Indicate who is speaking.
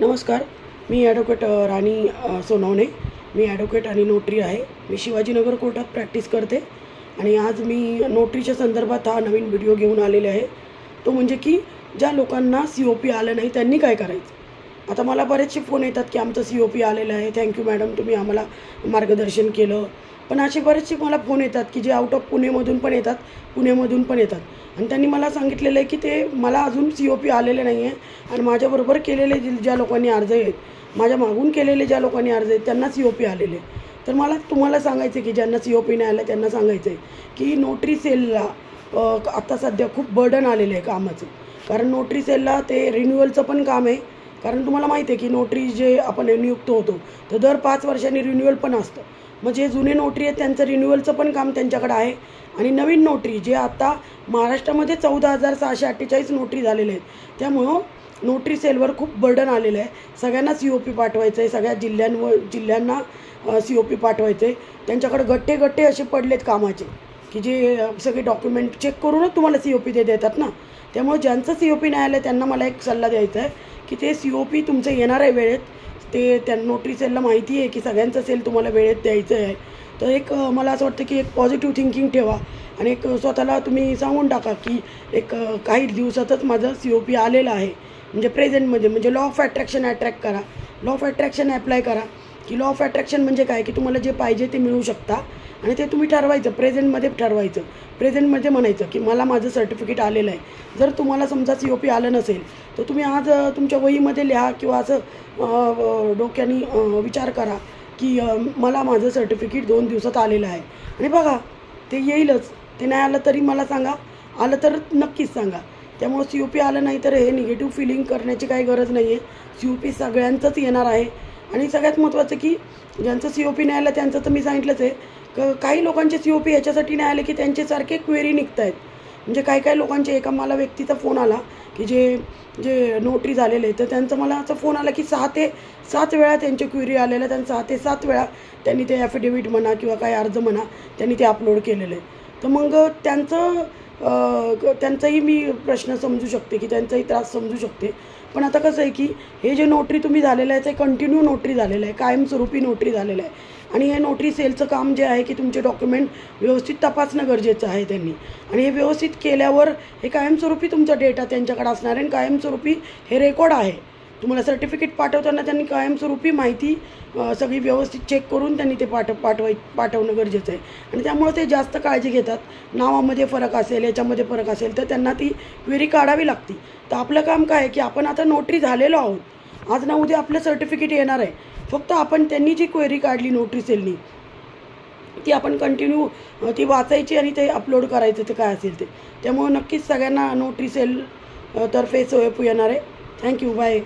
Speaker 1: नमस्कार. मी ॲडव्होकेट राणी सोनवणे. मी ॲडव्होकेट आणि नोटरी आहे. मी शिवाजीनगर कोर्टात प्रॅक्टिस करते आणि आज मी नोटरीच्या संदर्भात हा नवीन व्हिडिओ घेऊन आलेले आहे. तो म्हणजे की ज्या लोकांना COP आलं नाही त्यांनी काय करायचं. आता मला बरेचसे फोन येतात की आमचं COP आलेलं आहे, थँक्यू मॅडम, तुम्ही आम्हाला मार्गदर्शन केलं. पण असे बरेचसे मला फोन येतात की जे आउट ऑफ पुणेमधून पण येतात, पुण्यामधून पण येतात आणि त्यांनी मला सांगितलेलं आहे की ते मला अजून COP आलेले नाही आहे आणि माझ्याबरोबर केलेले ज्या लोकांनी अर्ज आहेत, माझ्या मागून केलेले ज्या लोकांनी अर्ज आहेत त्यांना COP आलेले. तर मला तुम्हाला सांगायचं आहे की ज्यांना COP नाही आलं त्यांना सांगायचं आहे की नोटरी सेलला आता सध्या खूप बर्डन आलेलं आहे कामाचं. कारण नोटरी सेलला ते रिन्युअलचं पण काम आहे. कारण तुम्हाला माहिती आहे की नोटरी जे आपण नियुक्त होतो तर दर 5 वर्षांनी रिन्युअल पण असतं. मग जे जुने नोटरी आहेत त्यांचं रिन्युअलचं पण काम त्यांच्याकडे आहे आणि नवीन नोटरी जे आता महाराष्ट्रामध्ये 14,648 नोटरी झालेले आहेत. त्यामुळं नोटरी सेलवर खूप बर्डन आलेलं आहे. सगळ्यांना COP पाठवायचं आहे, सगळ्या जिल्ह्यांना COP पाठवायचं आहे. त्यांच्याकडे गट्टे असे पडलेत कामाचे की जे सगळे डॉक्युमेंट चेक करूनच तुम्हाला COP ते देतात ना. त्यामुळे ज्यांचं COP नाही आलं त्यांना मला एक सल्ला द्यायचा आहे की ते COP तुमचं येणार आहे वेळेत. ते त्या नोटरी सेलला माहिती आहे की सगळ्यांचं सेल तुम्हाला वेळेत द्यायचं आहे. तर एक मला असं वाटतं की एक पॉझिटिव्ह थिंकिंग ठेवा आणि एक स्वतःला तुम्ही सांगून टाका की एक काही दिवसातच माझं COP आलेलं आहे. म्हणजे प्रेझेंटमध्ये म्हणजे लॉ ऑफ अट्रॅक्शन अट्रॅक्ट करा, लॉ ऑफ अट्रॅक्शन ॲप्लाय करा. की लॉ ऑफ अट्रॅक्शन म्हणजे काय की तुम्हाला जे पाहिजे ते मिळू शकता आणि ते तुम्ही ठरवायचं, प्रेझेंटमध्ये ठरवायचं. प्रेझेंटमध्ये म्हणायचं की मला माझं सर्टिफिकेट आलेलं आहे. जर तुम्हाला समजा COP आलं नसेल तर तुम्ही आज तुमच्या वहीमध्ये लिहा किंवा असं डोक्याने विचार करा की मला माझं सर्टिफिकेट 2 दिवसात आलेलं आहे आणि बघा ते येईलच. ते नाही आलं तरी मला सांगा, आलं तर नक्कीच सांगा. त्यामुळं COP आलं नाही तर हे निगेटिव्ह फिलिंग करण्याची काही गरज नाही आहे. COP सगळ्यांचंच येणार आहे आणि सगळ्यात महत्त्वाचं की ज्यांचं COP नाही आलं त्यांचं तर मी सांगितलंच आहे. काही लोकांचे COP याच्यासाठी नाही आले की त्यांच्यासारखे क्वेरी निघत आहेत. म्हणजे काही लोकांचे एका मला व्यक्तीचा फोन आला की जे नोटरी झालेले तर त्यांचा मला असा फोन आला की 6 ते 7 वेळा त्यांचे क्वेरी आलेल्या. त्यांनी 6 ते 7 वेळा त्यांनी ते ॲफिडेविट म्हणा किंवा काही अर्ज म्हणा त्यांनी ते अपलोड केलेलं आहे. तर मग त्यांचाही मी प्रश्न समजू शकते की त्यांचाही त्रास समजू शकते. पण आता कसं आहे की हे जे नोटरी तुम्ही झालेलं आहे ते कंटिन्यू नोटरी झालेलं आहे, कायमस्वरूपी नोटरी झालेलं आहे. आणि हे नोटरी सेलचं काम जे आहे की तुमचे डॉक्युमेंट व्यवस्थित तपासणं गरजेचं आहे त्यांनी. आणि हे व्यवस्थित केल्यावर हे कायमस्वरूपी तुमचा डेटा त्यांच्याकडे असणार आहे आणि कायमस्वरूपी हे रेकॉर्ड आहे. तुम्हाला सर्टिफिकेट पाठवताना त्यांनी कायमस्वरूपी माहिती सगळी व्यवस्थित चेक करून त्यांनी ते पाठवणं गरजेचं आहे. आणि त्यामुळे ते जास्त काळजी घेतात. नावामध्ये फरक असेल, याच्यामध्ये फरक असेल तर त्यांना ती क्वेरी काढावी लागते. तर आपलं काम काय आहे की आपण आता नोटरी झालेलो आहोत. आज ना उद्या आपलं सर्टिफिकेट येणार आहे. फक्त आपण त्यांनी जी क्वेरी काढली नोटरी सेलनी ती आपण कंटिन्यू ती वाचायची आणि ते अपलोड करायचं ते काय असेल ते. त्यामुळे नक्कीच सगळ्यांना नोटरी सेल तर्फे COP येणार आहे. थँक्यू. बाय.